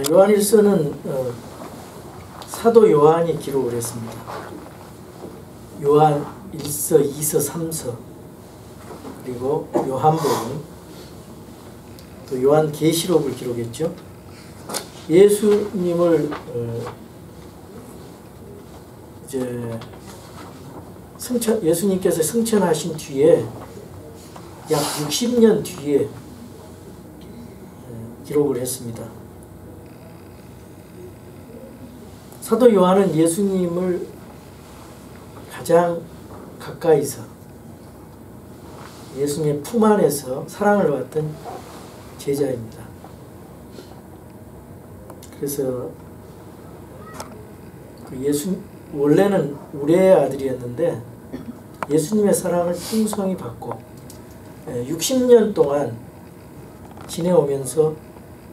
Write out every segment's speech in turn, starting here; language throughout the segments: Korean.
요한일서는 사도 요한이 기록을 했습니다. 요한 1서, 2서, 3서, 그리고 요한복음, 또 요한 계시록을 기록했죠. 예수님을 예수님께서 승천하신 뒤에 약 60년 뒤에 기록을 했습니다. 사도 요한은 예수님을 가장 가까이서 예수님의 품 안에서 사랑을 받던 제자입니다. 그래서 원래는 우레의 아들이었는데 예수님의 사랑을 풍성히 받고 60년 동안 지내오면서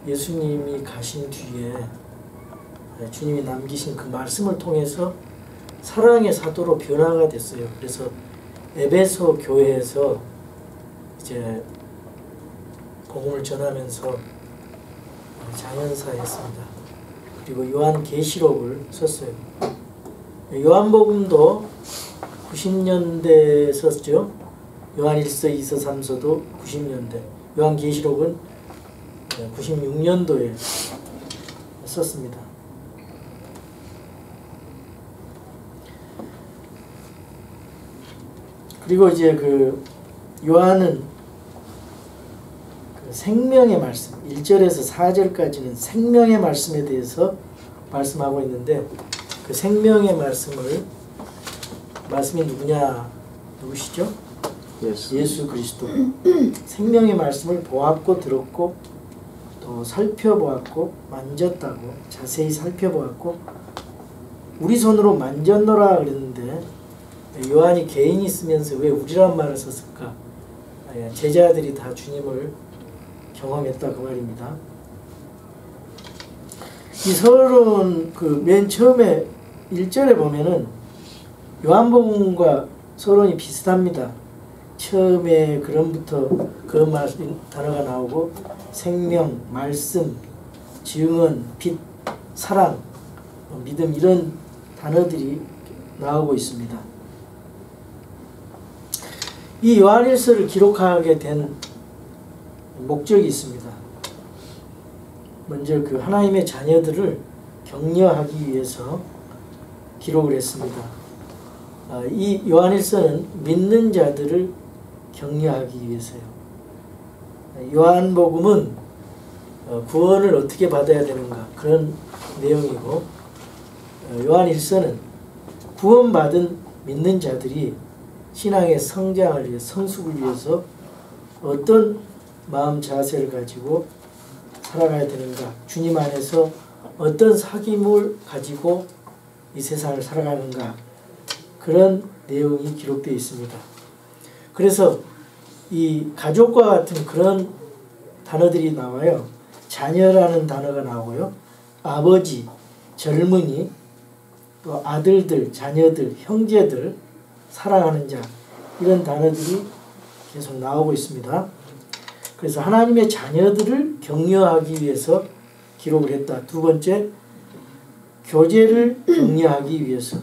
예수님이 가신 뒤에 주님이 남기신 그 말씀을 통해서 사랑의 사도로 변화가 됐어요. 그래서 에베소 교회에서 이제 복음을 전하면서 장연사했습니다. 그리고 요한 계시록을 썼어요. 요한복음도 90년대에 썼죠. 요한 1서, 2서, 3서도 90년대. 요한 계시록은 96년도에 썼습니다. 그리고 이제 요한은 생명의 말씀, 1절에서 4절까지는 생명의 말씀에 대해서 말씀하고 있는데 그 생명의 말씀이 누구시죠? 예수 그리스도. 생명의 말씀을 보았고 들었고 또 살펴보았고 만졌다고, 자세히 살펴보았고 우리 손으로 만졌노라 그랬는데 요한이 개인이 쓰면서 왜 우리란 말을 썼을까? 제자들이 다 주님을 경험했다 그 말입니다. 이 서론 맨 처음에 1절에 보면은 요한복음과 서론이 비슷합니다. 처음에 그럼부터 그 단어가 나오고 생명, 말씀, 증언, 빛, 사랑, 믿음 이런 단어들이 나오고 있습니다. 이 요한일서를 기록하게 된 목적이 있습니다. 먼저 하나님의 자녀들을 격려하기 위해서 기록을 했습니다. 이 요한일서는 믿는 자들을 격려하기 위해서요. 요한복음은 구원을 어떻게 받아야 되는가 그런 내용이고, 요한일서는 구원받은 믿는 자들이 신앙의 성장을 위해 성숙을 위해서 어떤 마음 자세를 가지고 살아가야 되는가, 주님 안에서 어떤 사귐을 가지고 이 세상을 살아가는가 그런 내용이 기록되어 있습니다. 그래서 이 가족과 같은 그런 단어들이 나와요. 자녀라는 단어가 나오고요. 아버지, 젊은이, 또 아들들, 자녀들, 형제들, 사랑하는 자 이런 단어들이 계속 나오고 있습니다. 그래서 하나님의 자녀들을 격려하기 위해서 기록을 했다. 두 번째, 교제를 격려하기 위해서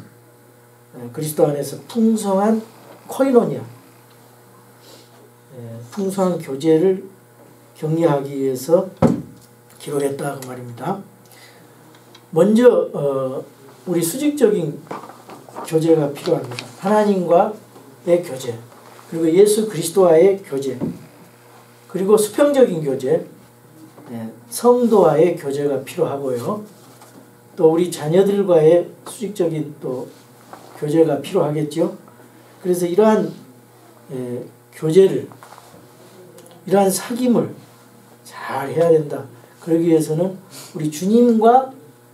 그리스도 안에서 풍성한 코이노니아, 풍성한 교제를 격려하기 위해서 기록했다 그 말입니다. 먼저 우리 수직적인 교제가 필요합니다. 하나님과의 교제, 그리고 예수 그리스도와의 교제, 그리고 수평적인 교제, 성도와의 교제가 필요하고요. 또 우리 자녀들과의 수직적인 또 교제가 필요하겠죠. 그래서 이러한 교제를, 이러한 사귐을 잘 해야 된다. 그러기 위해서는 우리 주님과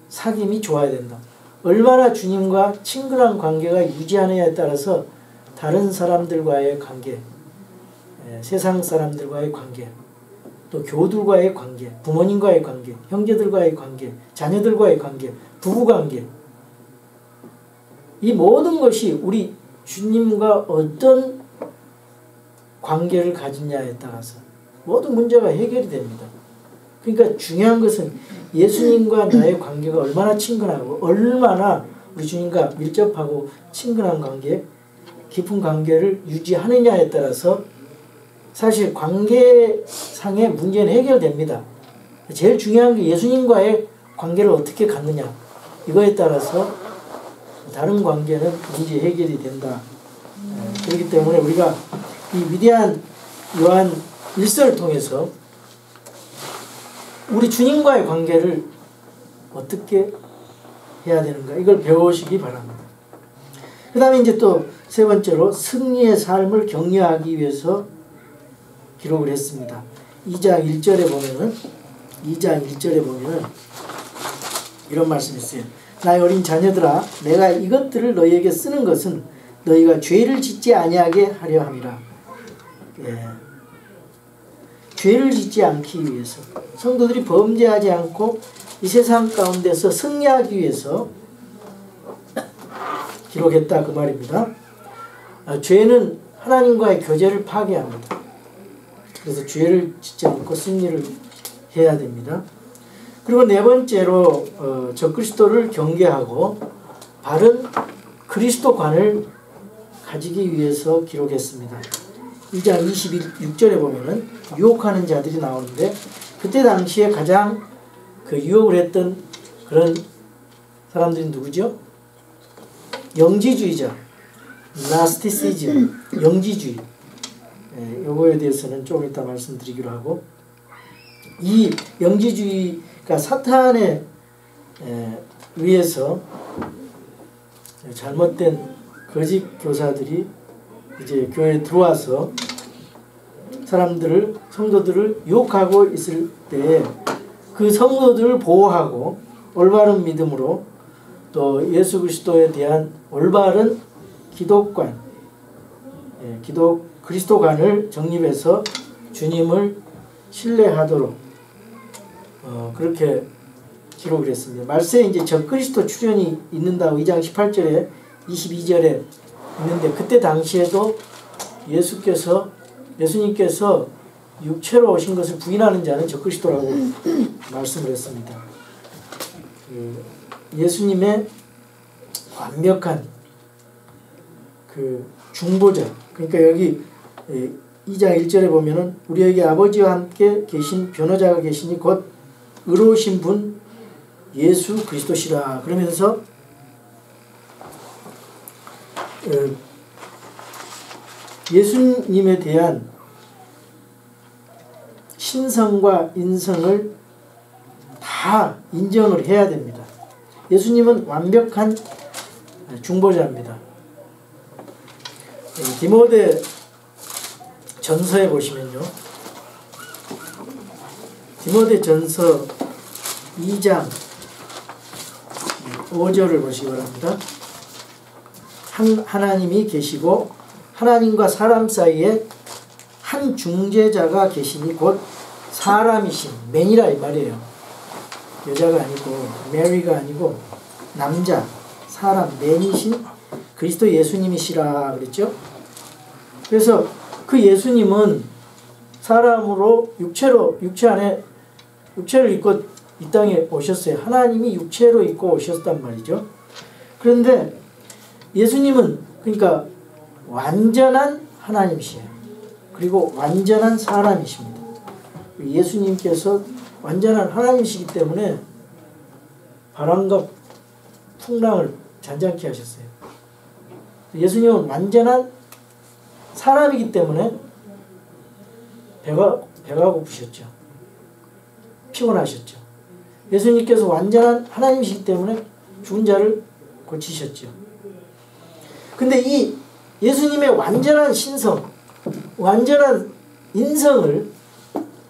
사귐이 좋아야 된다. 얼마나 주님과 친근한 관계가 유지하느냐에 따라서 다른 사람들과의 관계, 세상 사람들과의 관계, 또 교우들과의 관계, 부모님과의 관계, 형제들과의 관계, 자녀들과의 관계, 부부관계, 이 모든 것이 우리 주님과 어떤 관계를 가지냐에 따라서 모든 문제가 해결이 됩니다. 그러니까 중요한 것은 예수님과 나의 관계가 얼마나 친근하고 얼마나 우리 주님과 밀접하고 친근한 관계, 깊은 관계를 유지하느냐에 따라서 사실 관계상의 문제는 해결됩니다. 제일 중요한 게 예수님과의 관계를 어떻게 갖느냐, 이거에 따라서 다른 관계는 문제 해결이 된다. 그렇기 때문에 우리가 이 위대한 요한 1서를 통해서 우리 주님과의 관계를 어떻게 해야 되는가, 이걸 배우시기 바랍니다. 그 다음에 이제 또 세 번째로 승리의 삶을 격려하기 위해서 기록을 했습니다. 2장 1절에 보면은 이런 말씀이 있어요. 나의 어린 자녀들아, 내가 이것들을 너희에게 쓰는 것은 너희가 죄를 짓지 아니하게 하려 함이라. 예. 죄를 짓지 않기 위해서, 성도들이 범죄하지 않고 이 세상 가운데서 승리하기 위해서 기록했다, 그 말입니다. 죄는 하나님과의 교제를 파괴합니다. 그래서 죄를 짓지 않고 승리를 해야 됩니다. 그리고 네 번째로 적그리스도를 경계하고 바른 그리스도관을 가지기 위해서 기록했습니다. 2장 26절에 보면은 유혹하는 자들이 나오는데, 그때 당시에 가장 그 유혹을 했던 그런 사람들이 누구죠? 영지주의자, 나스티시즘, 영지주의. 요거에 대해서는 좀 이따 말씀드리기로 하고, 이 영지주의가 사탄에 의해서 잘못된 거짓 교사들이 이제 교회에 들어와서 사람들을, 성도들을 유혹하고 있을 때 그 성도들을 보호하고 올바른 믿음으로 또 예수 그리스도에 대한 올바른 기독관, 그리스도관을 정립해서 주님을 신뢰하도록 그렇게 기록을 했습니다. 말세에 이제 적그리스도 출현이 있는다고 2장 18절에 22절에 있는데, 그때 당시에도 예수님께서 육체로 오신 것을 부인하는 자는 적그리스도라고 말씀을 했습니다. 예수님의 완벽한 그 중보자, 그러니까 여기 2장 1절에 보면은 우리에게 아버지와 함께 계신 변호자가 계시니 곧 의로우신 분 예수 그리스도시라. 그러면서 예수님에 대한 신성과 인성을 다 인정을 해야 됩니다. 예수님은 완벽한 중보자입니다. 디모데 전서에 보시면요, 디모데 전서 2장 5절을 보시기 바랍니다. 하나님이 계시고 하나님과 사람 사이에 한 중재자가 계시니 곧 사람이신, 맨이라 이 말이에요. 여자가 아니고, 메리가 아니고 남자, 사람, 맨이신 그리스도 예수님이시라 그랬죠. 그래서 그 예수님은 사람으로 육체를 입고 이 땅에 오셨어요. 하나님이 육체로 입고 오셨단 말이죠. 그런데 예수님은 그러니까 완전한 하나님이시에요. 그리고 완전한 사람이십니다. 예수님께서 완전한 하나님이시기 때문에 바람과 풍랑을 잔잔케 하셨어요. 예수님은 완전한 사람이기 때문에 배가 고프셨죠. 피곤하셨죠. 예수님께서 완전한 하나님이시기 때문에 죽은 자를 고치셨죠. 근데 이 예수님의 완전한 신성, 완전한 인성을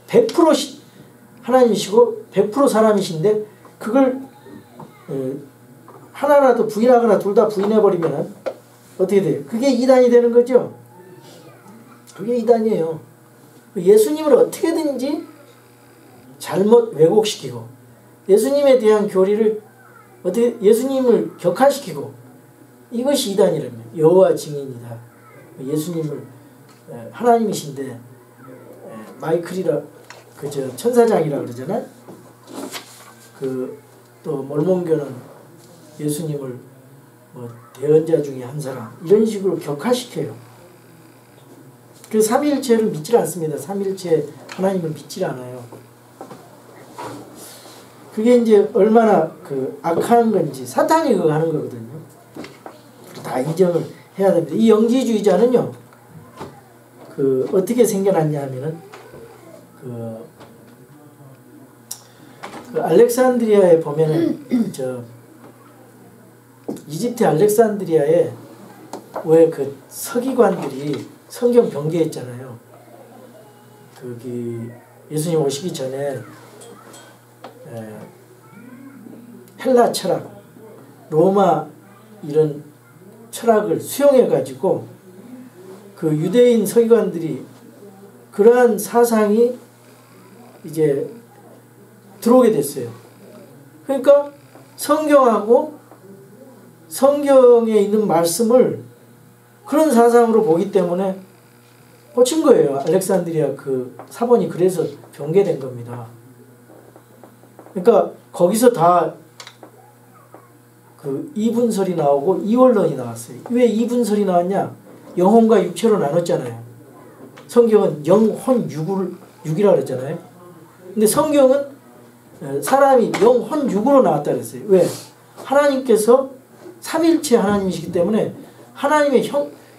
100% 하나님이시고 100% 사람이신데, 그걸 하나라도 부인하거나 둘 다 부인해버리면 어떻게 돼요? 그게 이단이 되는 거죠. 그게 이단이에요. 예수님을 어떻게든지 잘못 왜곡시키고, 예수님에 대한 교리를 어떻게 예수님을 격화시키고, 이것이 이단이라면 여호와 증인이다. 예수님을 하나님이신데 마이클이라 그저 천사장이라 그러잖아요. 또 몰몬교는 예수님을 뭐 대언자 중에 한 사람 이런 식으로 격화시켜요. 그 삼위일체를 믿질 않습니다. 삼위일체 하나님을 믿질 않아요. 그게 이제 얼마나 악한 건지 사탄이 그거 하는 거거든요. 다 인정을 해야 됩니다. 이 영지주의자는요, 어떻게 생겨났냐 하면은, 알렉산드리아에 보면은, 이집트 알렉산드리아에 왜 서기관들이 성경 변개했잖아요. 거기 예수님 오시기 전에 헬라 철학, 로마 이런 철학을 수용해가지고 유대인 서기관들이 그러한 사상이 이제 들어오게 됐어요. 그러니까 성경하고 성경에 있는 말씀을 그런 사상으로 보기 때문에 꽂힌 거예요. 알렉산드리아 사본이 그래서 변개된 겁니다. 그러니까 거기서 다 이분설이 나오고 이원론이 나왔어요. 왜 이분설이 나왔냐? 영혼과 육체로 나눴잖아요. 성경은 영혼 육이라 그랬잖아요. 근데 성경은 사람이 영혼 육으로 나왔다 그랬어요. 왜? 하나님께서 삼일체 하나님이시기 때문에 하나님의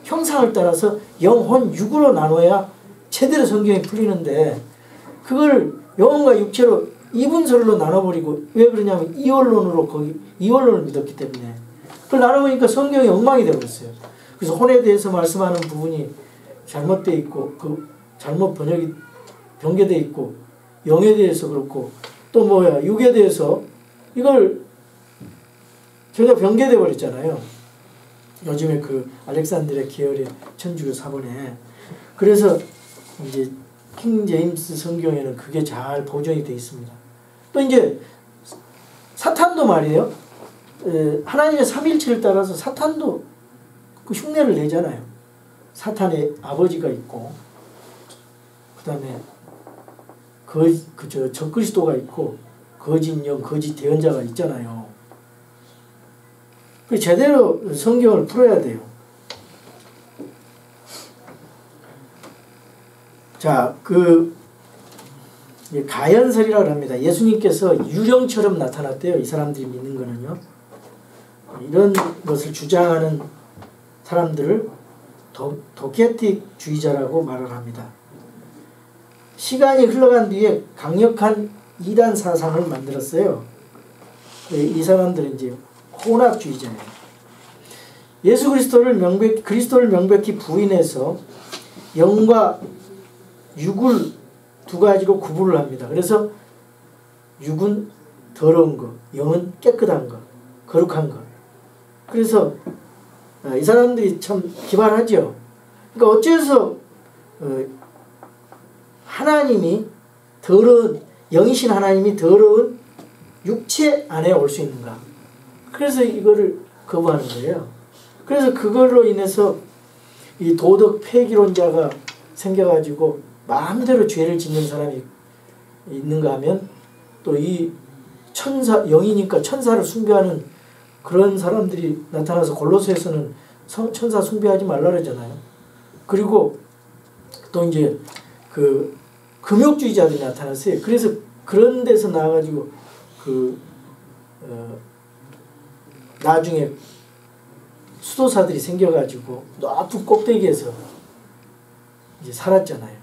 형상을 따라서 영혼 육으로 나눠야 제대로 성경이 풀리는데 그걸 영혼과 육체로 이분설로 나눠버리고 왜 그러냐면 이원론을 믿었기 때문에 그걸 나눠보니까 성경이 엉망이 되어버렸어요. 그래서 혼에 대해서 말씀하는 부분이 잘못되어 있고 잘못 번역이 변개되어 있고 영에 대해서 그렇고 또 육에 대해서 이걸 전혀 변개되어 버렸잖아요. 요즘에 알렉산드리아 계열의 천주교 사본에. 그래서 이제 킹 제임스 성경에는 그게 잘 보존이 되어 있습니다. 또 이제 사탄도 말이에요. 하나님의 삼일체를 따라서 사탄도 흉내를 내잖아요. 사탄의 아버지가 있고 그 다음에 적그리스도가 있고 거짓 영, 거짓 대언자가 있잖아요. 제대로 성경을 풀어야 돼요. 자, 가연설이라고 합니다. 예수님께서 유령처럼 나타났대요. 이 사람들이 믿는 거는요. 이런 것을 주장하는 사람들을 도케틱주의자라고 말을 합니다. 시간이 흘러간 뒤에 강력한 이단 사상을 만들었어요. 이 사람들은 이제 혼합주의자예요. 예수 그리스도를 명백히 부인해서 영과 육을 두 가지로 구분을 합니다. 그래서 육은 더러운 것, 영은 깨끗한 것, 거룩한 것. 그래서 이 사람들이 참 기발하죠. 그러니까 어째서 하나님이 영이신 하나님이 더러운 육체 안에 올 수 있는가? 그래서 이거를 거부하는 거예요. 그래서 그걸로 인해서 이 도덕 폐기론자가 생겨가지고 마음대로 죄를 짓는 사람이 있는가 하면 또 이 영이니까 천사를 숭배하는 그런 사람들이 나타나서 골로새에서는 천사 숭배하지 말라 그러잖아요. 그리고 또 이제 금욕주의자들이 나타났어요. 그래서 그런 데서 나와가지고 나중에 수도사들이 생겨가지고 높은 꼭대기에서 이제 살았잖아요.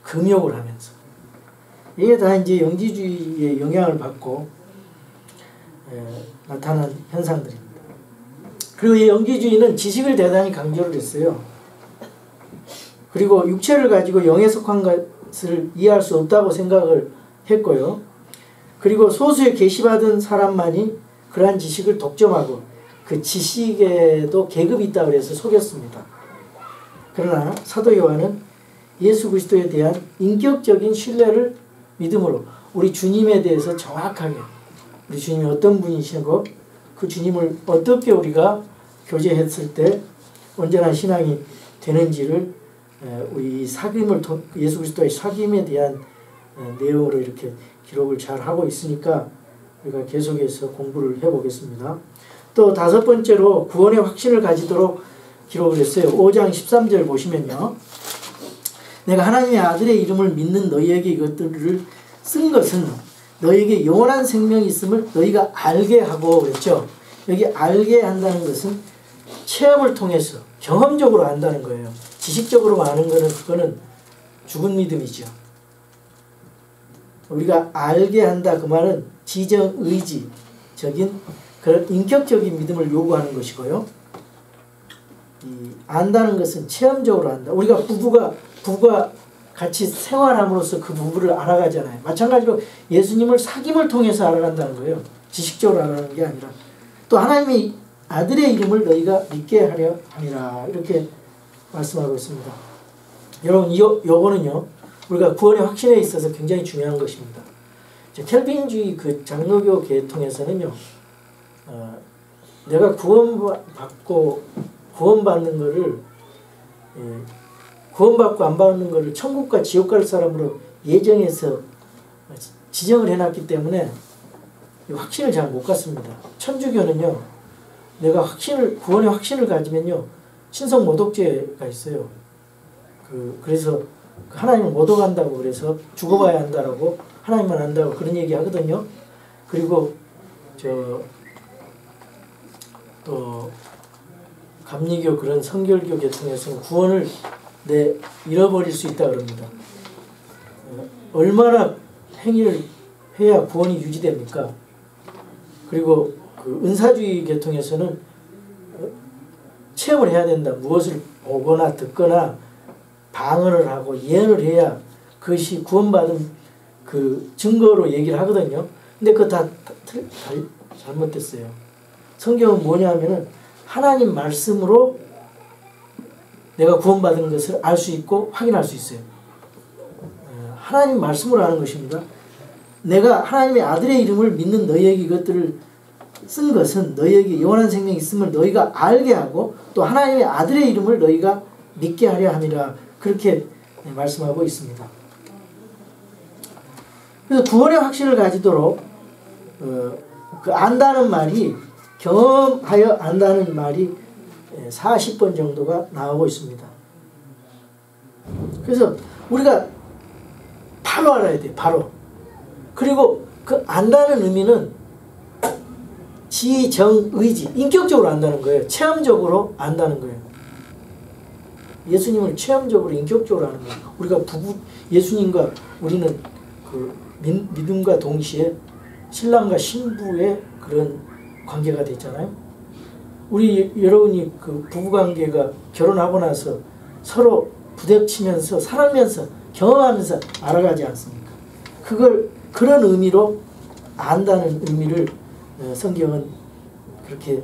금욕을 하면서. 이게 다 이제 영지주의의 영향을 받고 나타난 현상들입니다. 그리고 이 영지주의는 지식을 대단히 강조를 했어요. 그리고 육체를 가지고 영에 속한 것을 이해할 수 없다고 생각을 했고요. 그리고 소수의 계시받은 사람만이 그러한 지식을 독점하고 그 지식에도 계급이 있다고 해서 속였습니다. 그러나 사도 요한은 예수 그리스도에 대한 인격적인 신뢰를 믿음으로 우리 주님에 대해서 정확하게 우리 주님이 어떤 분이시고 그 주님을 어떻게 우리가 교제했을 때 온전한 신앙이 되는지를 우리 예수 그리스도의 사귐에 대한 내용으로 이렇게 기록을 잘 하고 있으니까 우리가 계속해서 공부를 해보겠습니다. 또 다섯 번째로 구원의 확신을 가지도록 기록을 했어요. 5장 13절 보시면요. 내가 하나님의 아들의 이름을 믿는 너희에게 이것들을 쓴 것은 너희에게 영원한 생명이 있음을 너희가 알게 하고 그랬죠. 여기 알게 한다는 것은 체험을 통해서 경험적으로 안다는 거예요. 지식적으로 아는 거는 그거는 죽은 믿음이죠. 우리가 알게 한다 그 말은 지정의지적인 그런 인격적인 믿음을 요구하는 것이고요. 안다는 것은 체험적으로 안다. 우리가 부부가 같이 생활함으로써 그 부부를 알아가잖아요. 마찬가지로 예수님을 사귐을 통해서 알아간다는 거예요. 지식적으로 알아가는 게 아니라. 또 하나님의 아들의 이름을 너희가 믿게 하려 함이라 이렇게 말씀하고 있습니다. 여러분 요거는요 우리가 구원의 확신에 있어서 굉장히 중요한 것입니다. 켈빈주의 그 장로교 계통에서는요 내가 구원받는 거를 구원받고 안 받는 거를 천국과 지옥 갈 사람으로 예정해서 지정을 해놨기 때문에 확신을 잘 못 갖습니다. 천주교는요 내가 구원의 확신을 가지면요 신성 모독죄가 있어요. 그래서 하나님을 모독한다고 그래서 죽어봐야 한다라고 하나님만 안다고 그런 얘기 하거든요. 그리고 또 감리교 그런 성결교 계통에서는 구원을 잃어버릴 수 있다 그럽니다. 얼마나 행위를 해야 구원이 유지됩니까? 그리고 그 은사주의 계통에서는 체험을 해야 된다. 무엇을 보거나 듣거나 방언을 하고 예언을 해야 그것이 구원받은 그 증거로 얘기를 하거든요. 근데 그거 다 잘못됐어요. 성경은 뭐냐 하면은 하나님 말씀으로 내가 구원받은 것을 알 수 있고 확인할 수 있어요. 하나님 말씀으로 아는 것입니다. 내가 하나님의 아들의 이름을 믿는 너희에게 이것들을 쓴 것은 너희에게 영원한 생명이 있음을 너희가 알게 하고 또 하나님의 아들의 이름을 너희가 믿게 하려 함이라 그렇게 말씀하고 있습니다. 그래서 구원의 확신을 가지도록 그 안다는 말이 경험하여 안다는 말이 40번 정도가 나오고 있습니다. 그래서 우리가 바로 알아야 돼요. 바로. 그리고 그 안다는 의미는 지정의지, 인격적으로 안다는 거예요. 체험적으로 안다는 거예요. 예수님을 체험적으로 인격적으로 아는 거예요. 우리가 예수님과 우리는 그 믿음과 동시에 신랑과 신부의 그런 관계가 됐잖아요. 우리 여러분이 그 부부관계가 결혼하고 나서 서로 부딪히면서 살면서 경험하면서 알아가지 않습니까? 그런 의미로 안다는 의미를 성경은 그렇게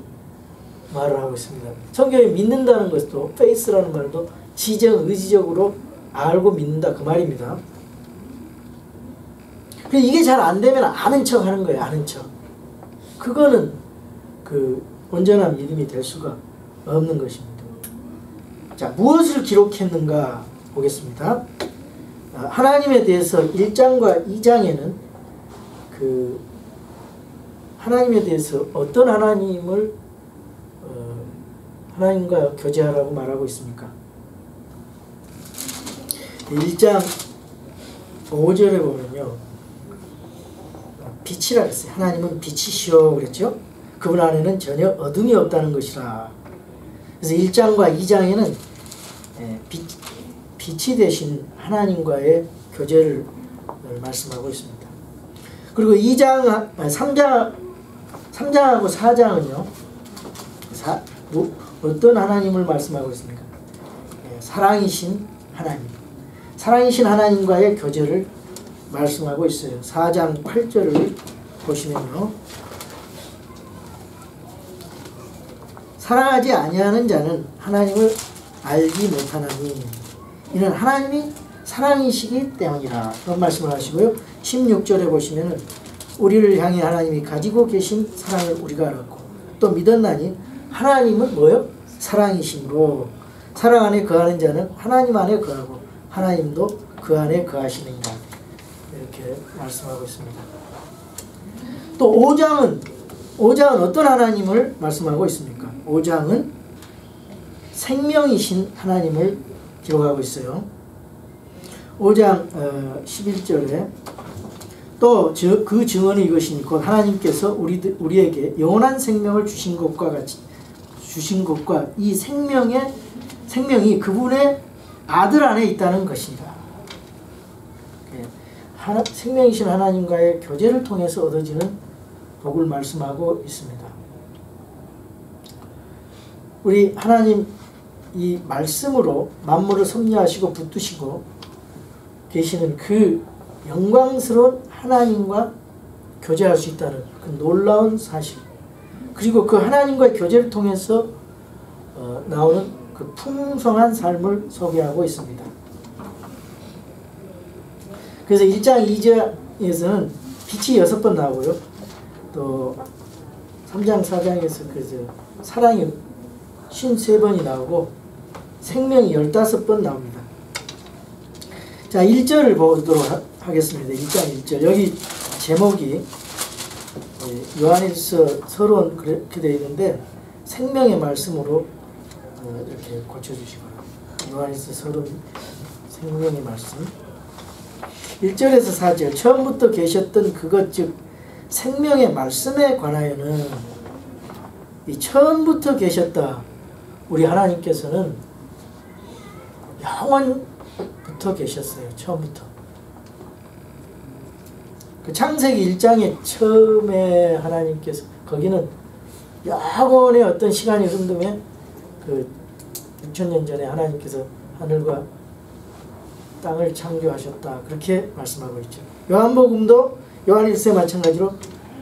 말을 하고 있습니다. 성경에 믿는다는 것도 faith라는 말도 지정의지적으로 알고 믿는다 그 말입니다. 이게 잘 안 되면 아는 척 하는 거예요. 아는 척. 그거는 그 온전한 믿음이 될 수가 없는 것입니다. 자, 무엇을 기록했는가 보겠습니다. 하나님에 대해서 1장과 2장에는 그 하나님에 대해서 어떤 하나님을 하나님과 교제하라고 말하고 있습니까? 1장 5절에 보면요. 빛이라 그랬어요. 하나님은 빛이시오 그랬죠. 그분 안에는 전혀 어둠이 없다는 것이라. 그래서 1장과 2장에는 빛이 되신 하나님과의 교제를 말씀하고 있습니다. 그리고 3장하고 4장은요. 어떤 하나님을 말씀하고 있습니까? 사랑이신 하나님. 사랑이신 하나님과의 교제를 말씀하고 있어요. 4장 8절을 보시면요. 사랑하지 아니하는 자는 하나님을 알지 못하나니 이는 하나님이 사랑이시기 때문이라 그런 말씀을 하시고요. 16절에 보시면은 우리를 향해 하나님이 가지고 계신 사랑을 우리가 알았고 또 믿었나니 하나님은 뭐요? 사랑이심으로 사랑 안에 거하는 자는 하나님 안에 거하고 하나님도 그 안에 거하시느니라. 이렇게 말씀하고 있습니다. 또 5장은 어떤 하나님을 말씀하고 있습니까? 5장은 생명이신 하나님을 기록하고 있어요. 5장 11절에 또 그 증언이 이것이니 곧 하나님께서 우리에게 영원한 생명을 주신 것과 이 생명이 그분의 아들 안에 있다는 것이다. 생명이신 하나님과의 교제를 통해서 얻어지는 복을 말씀하고 있습니다. 우리 하나님 이 말씀으로 만물을 섭리하시고 붙드시고 계시는 그 영광스러운 하나님과 교제할 수 있다는 그 놀라운 사실, 그리고 그 하나님과의 교제를 통해서 나오는 그 풍성한 삶을 소개하고 있습니다. 그래서 1장 2절에서는 빛이 6번 나오고요. 또 3장 4장에서 그래서 사랑이 53번이 나오고 생명이 15번 나옵니다. 자, 1절을 보도록 하겠습니다. 1장 1절. 여기 제목이 요한일서 서론 그렇게 되어 있는데 생명의 말씀으로 이렇게 고쳐주시기 바랍니다. 요한일서 서론 생명의 말씀. 1절에서 4절. 처음부터 계셨던 그것 즉 생명의 말씀에 관하여는 이 처음부터 계셨다. 우리 하나님께서는 영원부터 계셨어요. 처음부터. 그 창세기 1장에 처음에 하나님께서 거기는 영원의 어떤 시간이 흐름에 그 6천년 전에 하나님께서 하늘과 땅을 창조하셨다. 그렇게 말씀하고 있죠. 요한복음도 요한일서에 마찬가지로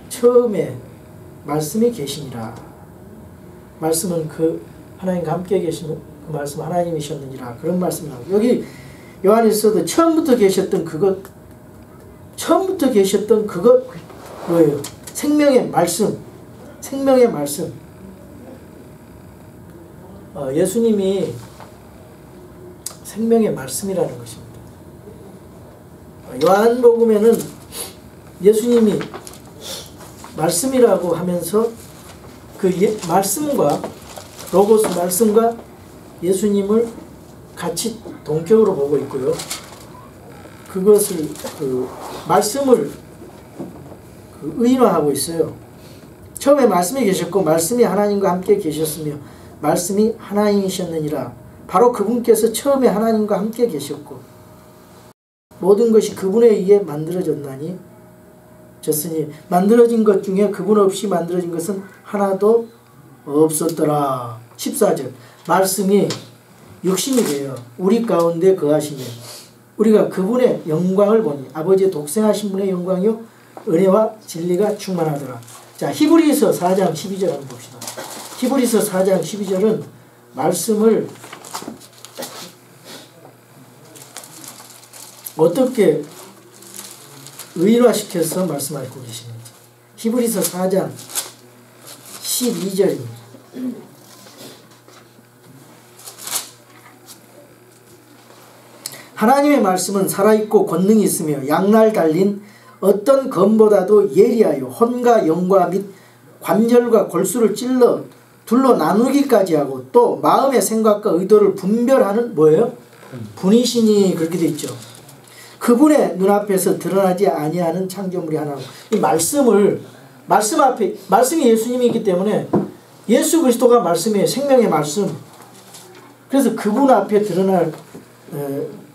처음에 말씀이 계시니라. 말씀은 그 하나님과 함께 계시는 그 말씀 하나님이셨느니라. 그런 말씀이 나오고 여기 요한일서도 처음부터 계셨던 그것 뭐예요? 생명의 말씀. 생명의 말씀. 예수님이 생명의 말씀이라는 것입니다. 요한복음에는 예수님이 말씀이라고 하면서 그 말씀과 로고스 말씀과 예수님을 같이 동격으로 보고 있고요. 그것을 말씀을 의인화하고 있어요. 처음에 말씀이 계셨고 말씀이 하나님과 함께 계셨으며 말씀이 하나님이셨느니라. 바로 그분께서 처음에 하나님과 함께 계셨고 모든 것이 그분에 의해 만들어졌으니 만들어진 것 중에 그분 없이 만들어진 것은 하나도 없었더라. 14절. 말씀이 육신이 되어 우리 가운데 거하시며 우리가 그분의 영광을 보니 아버지의 독생하신 분의 영광이요 은혜와 진리가 충만하더라. 자, 히브리서 4장 12절 한번 봅시다. 히브리서 4장 12절은 말씀을 어떻게 의인화시켜서 말씀하고 계시는지. 히브리서 4장 12절입니다. 하나님의 말씀은 살아있고 권능이 있으며 양날 달린 어떤 검보다도 예리하여 혼과 영과 및 관절과 골수를 찔러 둘로 나누기까지 하고 또 마음의 생각과 의도를 분별하는 뭐예요? 분이시니 그렇게 돼 있죠. 그분의 눈앞에서 드러나지 아니하는 창조물이 하나고 이 말씀 앞에 말씀이 예수님이기 때문에 예수 그리스도가 말씀이에요. 생명의 말씀. 그래서 그분 앞에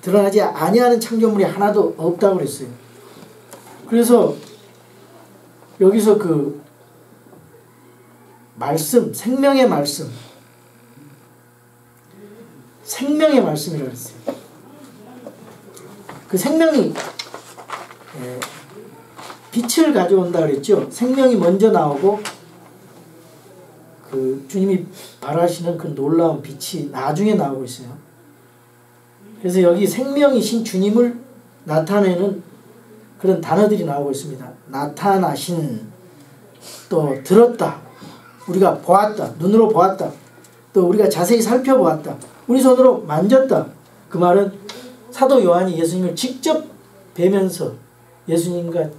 드러나지 아니하는 창조물이 하나도 없다고 그랬어요. 그래서 여기서 그 말씀, 생명의 말씀이라고 했어요. 그 생명이 빛을 가져온다 그랬죠. 생명이 먼저 나오고 그 주님이 바라시는 그 놀라운 빛이 나중에 나오고 있어요. 그래서 여기 생명이신 주님을 나타내는 그런 단어들이 나오고 있습니다. 나타나신, 또 들었다, 우리가 보았다, 눈으로 보았다, 또 우리가 자세히 살펴보았다, 우리 손으로 만졌다. 그 말은 사도 요한이 예수님을 직접 뵈면서 예수님과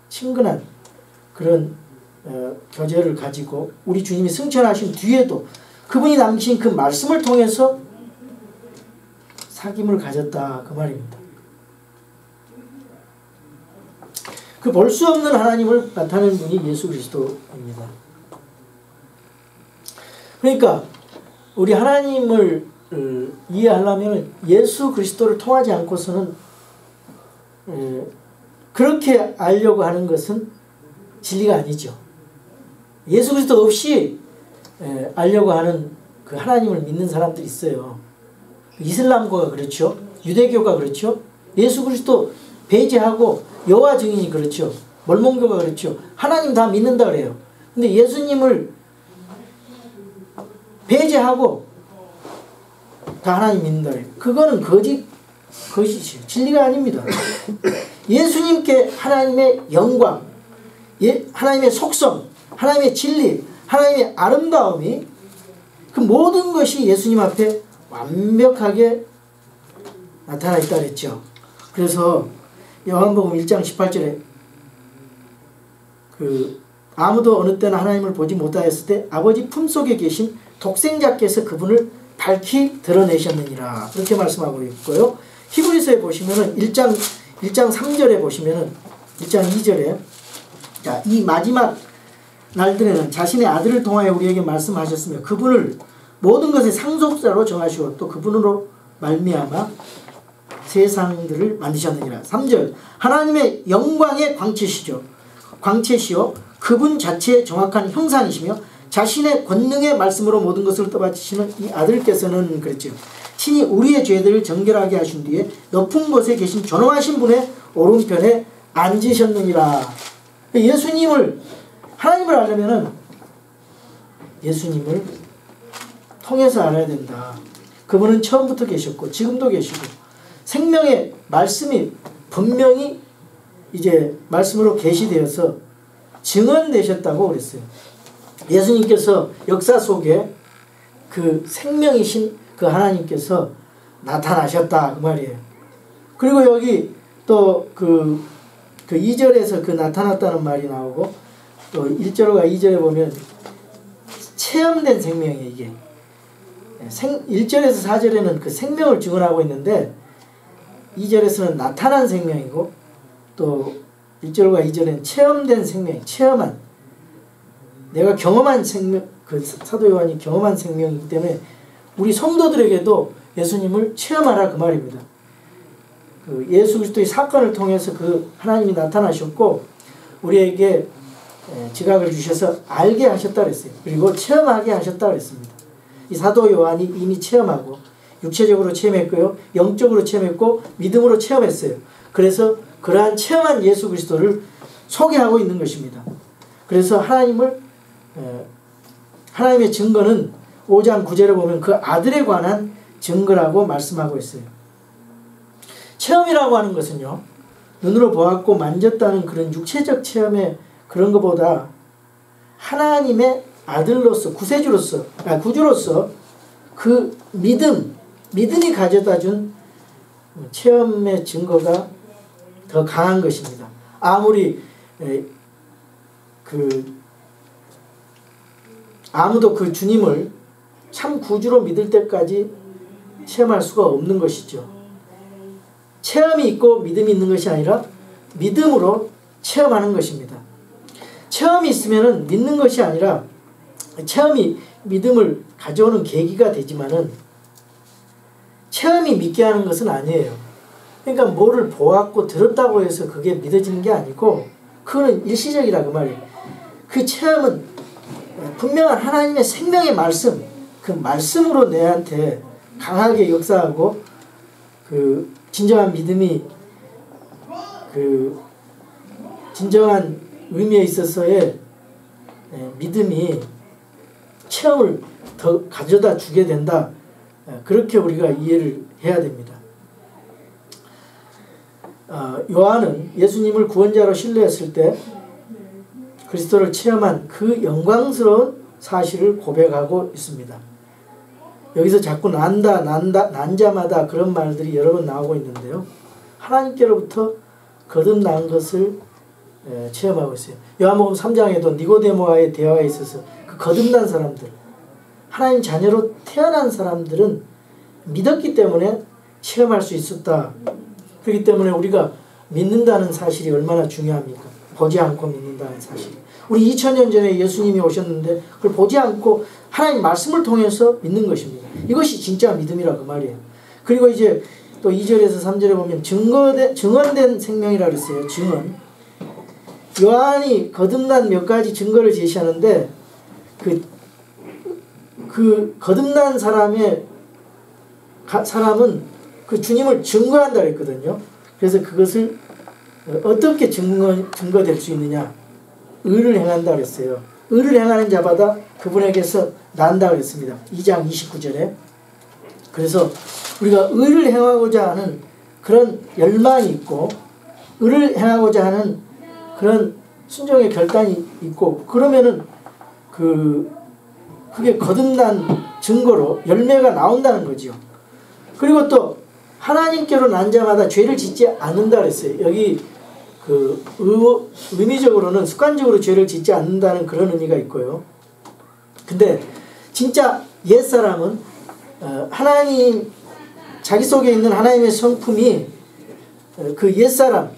친근한 그런 교제를 가지고 우리 주님이 승천하신 뒤에도 그분이 남기신 그 말씀을 통해서 사귐을 가졌다 그 말입니다. 그 볼 수 없는 하나님을 나타내는 분이 예수 그리스도입니다. 그러니까 우리 하나님을 이해하려면 예수 그리스도를 통하지 않고서는 그렇게 알려고 하는 것은 진리가 아니죠. 예수 그리스도 없이 알려고 하는 그 하나님을 믿는 사람들이 있어요. 이슬람교가 그렇죠. 유대교가 그렇죠. 예수 그리스도 배제하고 여호와 증인이 그렇죠. 몰몬교가 그렇죠. 하나님 다 믿는다 그래요. 근데 예수님을 배제하고 다 하나님 믿는다 그래요. 그거는 거짓이죠. 진리가 아닙니다. 예수님께 하나님의 영광, 하나님의 속성, 하나님의 진리, 하나님의 아름다움이 그 모든 것이 예수님 앞에 완벽하게 나타나 있다 그랬죠. 그래서 요한복음 1장 18절에 아무도 어느 때나 하나님을 보지 못하였을 때 아버지 품속에 계신 독생자께서 그분을 밝히 드러내셨느니라 그렇게 말씀하고 있고요. 히브리서에 보시면은 1장 3절에 보시면은 1장 2절에 자, 이 마지막 날들에는 자신의 아들을 통하여 우리에게 말씀하셨으며 그분을 모든 것의 상속자로 정하시고 또 그분으로 말미암아 세상들을 만드셨느니라. 3절 하나님의 영광의 광채시요 그분 자체의 정확한 형상이시며 자신의 권능의 말씀으로 모든 것을 떠받치시는 이 아들께서는 그랬죠. 친히 우리의 죄들을 정결하게 하신 뒤에 높은 곳에 계신 존엄하신 분의 오른편에 앉으셨느니라. 예수님을 하나님을 알려면은 예수님을 통해서 알아야 된다. 그분은 처음부터 계셨고 지금도 계시고 생명의 말씀이 분명히 이제 말씀으로 계시되어서 증언되셨다고 그랬어요. 예수님께서 역사 속에 그 생명이신 그 하나님께서 나타나셨다 그 말이에요. 그리고 여기 또 그 2절에서 그 나타났다는 말이 나오고 또 1절과 2절에 보면 체험된 생명이에요. 이게 1절에서 4절에는 그 생명을 증언하고 있는데 2절에서는 나타난 생명이고 또 1절과 2절에는 체험된 생명, 체험한 내가 경험한 생명, 그 사도 요한이 경험한 생명이기 때문에 우리 성도들에게도 예수님을 체험하라 그 말입니다. 그 예수 그리스도의 사건을 통해서 그 하나님이 나타나셨고 우리에게 지각을 주셔서 알게 하셨다 그랬어요. 그리고 체험하게 하셨다 그랬습니다. 이 사도 요한이 이미 체험하고 육체적으로 체험했고요. 영적으로 체험했고 믿음으로 체험했어요. 그래서 그러한 체험한 예수 그리스도를 소개하고 있는 것입니다. 그래서 하나님의 증거는 5장 9절에 보면 그 아들에 관한 증거라고 말씀하고 있어요. 체험이라고 하는 것은요. 눈으로 보았고 만졌다는 그런 육체적 체험의 그런 것보다 하나님의 아들로서 구주로서 그 믿음이 가져다준 체험의 증거가 더 강한 것입니다. 아무리 아무도 그 주님을 참 구주로 믿을 때까지 체험할 수가 없는 것이죠. 체험이 있고 믿음이 있는 것이 아니라 믿음으로 체험하는 것입니다. 체험이 있으면은 믿는 것이 아니라 체험이 믿음을 가져오는 계기가 되지만은 체험이 믿게 하는 것은 아니에요. 그러니까 뭐를 보았고 들었다고 해서 그게 믿어지는 게 아니고 그거는 일시적이라 그 말이에요. 그 체험은 분명한 하나님의 생명의 말씀, 그 말씀으로 내한테 강하게 역사하고 그 진정한 믿음이 그 진정한 의미에 있어서의 믿음이 체험을 더 가져다 주게 된다. 그렇게 우리가 이해를 해야 됩니다. 요한은 예수님을 구원자로 신뢰했을 때 그리스도를 체험한 그 영광스러운 사실을 고백하고 있습니다. 여기서 자꾸 난자마다 그런 말들이 여러 번 나오고 있는데요. 하나님께로부터 거듭난 것을 체험하고 있어요. 요한복음 3장에도 니고데모와의 대화가 있어서 그 거듭난 사람들, 하나님 자녀로 태어난 사람들은 믿었기 때문에 체험할 수 있었다. 그렇기 때문에 우리가 믿는다는 사실이 얼마나 중요합니까? 보지 않고 믿는다는 사실. 우리 2000년 전에 예수님이 오셨는데 그걸 보지 않고 하나님 말씀을 통해서 믿는 것입니다. 이것이 진짜 믿음이라 그 말이에요. 그리고 이제 또 2절에서 3절에 보면 증언된 생명이라 그랬어요. 증언. 요한이 거듭난 몇 가지 증거를 제시하는데 그 거듭난 사람은 그 주님을 증거한다 그랬거든요. 그래서 그것을 어떻게 증거될 수 있느냐? 의를 행한다 그랬어요. 의를 행하는 자마다 그분에게서 난다 그랬습니다. 2장 29절에. 그래서 우리가 의를 행하고자 하는 그런 열망이 있고 의를 행하고자 하는 그런 순종의 결단이 있고 그러면은 그게 거듭난 증거로 열매가 나온다는 거죠. 그리고 또 하나님께로 난 자마다 죄를 짓지 않는다 그랬어요. 여기 의미적으로는 습관적으로 죄를 짓지 않는다는 그런 의미가 있고요. 근데 진짜 옛사람은 하나님 자기 속에 있는 하나님의 성품이 그 옛사람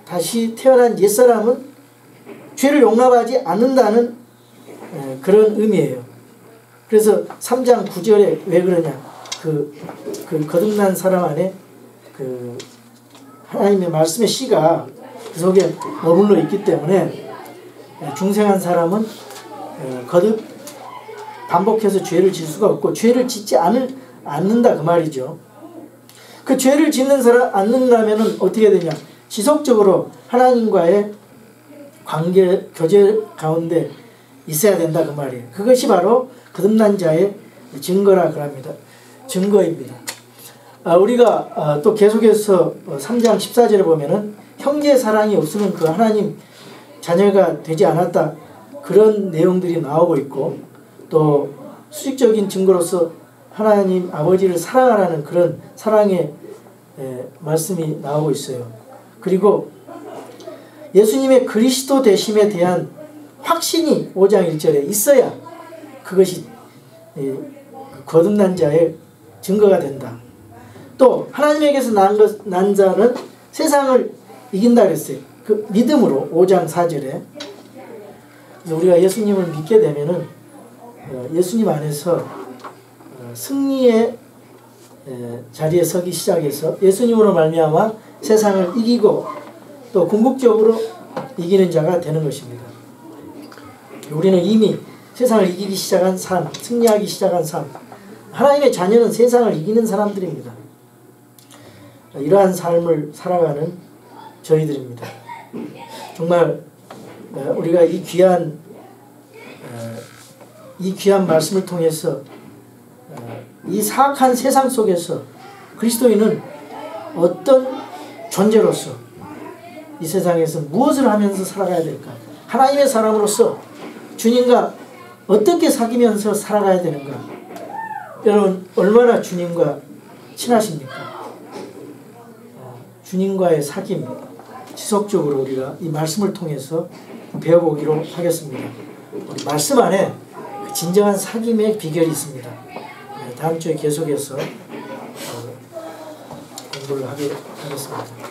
다시 태어난 옛사람은 죄를 용납하지 않는다는 그런 의미예요. 그래서 3장 9절에 왜 그러냐? 그 거듭난 사람 안에 그 하나님의 말씀의 씨가 그 속에 머물러 있기 때문에 중생한 사람은 거듭 반복해서 죄를 질 수가 없고 죄를 짓지 않는다 그 말이죠. 그 죄를 짓는 사람 않는다면은 어떻게 되냐? 지속적으로 하나님과의 관계 교제 가운데 있어야 된다 그 말이에요. 그것이 바로 거듭난 자의 증거라 그럽니다. 증거입니다. 우리가 또 계속해서 3장 14절에 보면은 형제 사랑이 없으면 그 하나님 자녀가 되지 않았다 그런 내용들이 나오고 있고 또 수직적인 증거로서 하나님 아버지를 사랑하라는 그런 사랑의 말씀이 나오고 있어요. 그리고 예수님의 그리스도 되심에 대한 확신이 5장 1절에 있어야 그것이 거듭난 자의 증거가 된다. 또 하나님에게서 난 자는 세상을 이긴다 그랬어요. 그 믿음으로 5장 4절에 우리가 예수님을 믿게 되면은 예수님 안에서 승리의 자리에 서기 시작해서 예수님으로 말미암아 세상을 이기고 또 궁극적으로 이기는 자가 되는 것입니다. 우리는 이미 세상을 이기기 시작한 삶, 승리하기 시작한 삶, 하나님의 자녀는 세상을 이기는 사람들입니다. 이러한 삶을 살아가는 저희들입니다. 정말 우리가 이 귀한 말씀을 통해서 이 사악한 세상 속에서 그리스도인은 어떤 존재로서 이 세상에서 무엇을 하면서 살아가야 될까? 하나님의 사람으로서 주님과 어떻게 사귀면서 살아가야 되는가? 여러분 얼마나 주님과 친하십니까? 주님과의 사귐 지속적으로 우리가 이 말씀을 통해서 배워보기로 하겠습니다. 우리 말씀 안에 그 진정한 사귐의 비결이 있습니다. 다음 주에 계속해서 공부를 하겠습니다.